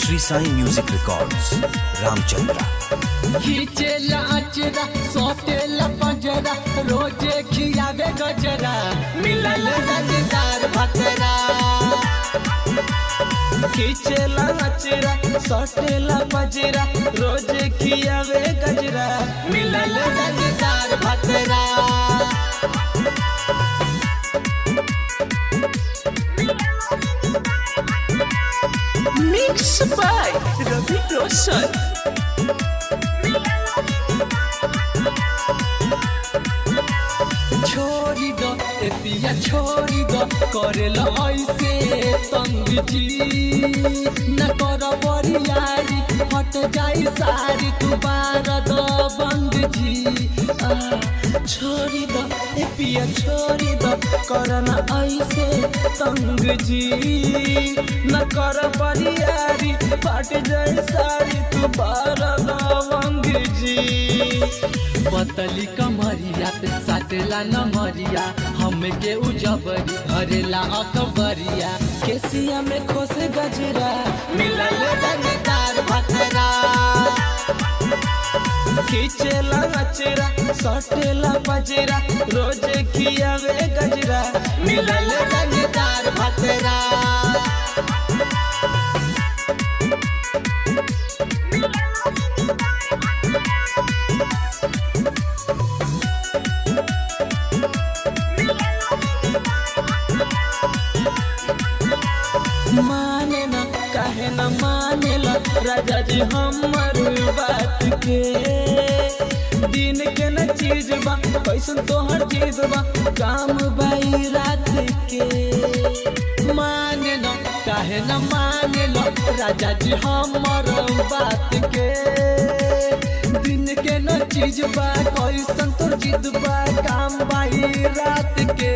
Shri Sai music records Ramchandra. खींचेला अचरा सोटेला पंजरा रोजे खियावे गजरा मिलल रजदार भतरा। खींचेला अचरा सोटेला पंजरा रोजे खियावे गजरा मिलल रजदार भतरा। Mixed by Ravi Roshan. छोड़ी दो ए पिया छोड़ी दो करेल ऐसे तंग जी न कर बरियारी हट जाई सारी तू बार दो बंद जी। छोड़ी दो ए पिया छोड़ी दो करना ऐसे तंग जी न कर बरियारी हट जाई सारी तू बार दो बंद जी। पतली कमरिया पे साटेला नमरिया हमके उजबरी हरेला अकबरिया केसिया में खोस गजरा मिलल रंगदार भतरा। खींचेला अचरा सटेला पजरा रोजे खियावे गजरा मिलल रंगदार भतरा। माने न कहे न माने ला राजा जी हमर बात के दिन के न चीज बा कैसन तोहर चीज बा काम बाई रात के। माने न कहे न माने ला राजा जी हमर बात के दिन के न चीज बा कैसन तोहर चीज बा काम बाई रात के।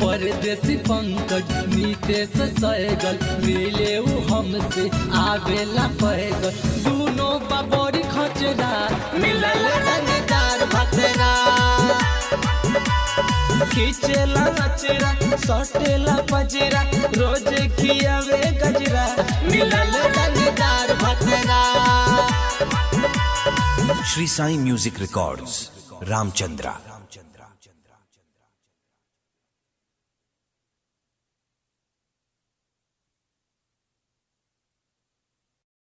परदेसी पंकज नीतेश सहगल मिले हमसे आवेला पैगल दोनों बाबोरी खचरा मिलल रंगदार भतरा। खींचेला अचरा सटेला पजरा रोजे खियावे गजरा मिलल रंगदार भतरा। Shri Sai music records Ramchandra.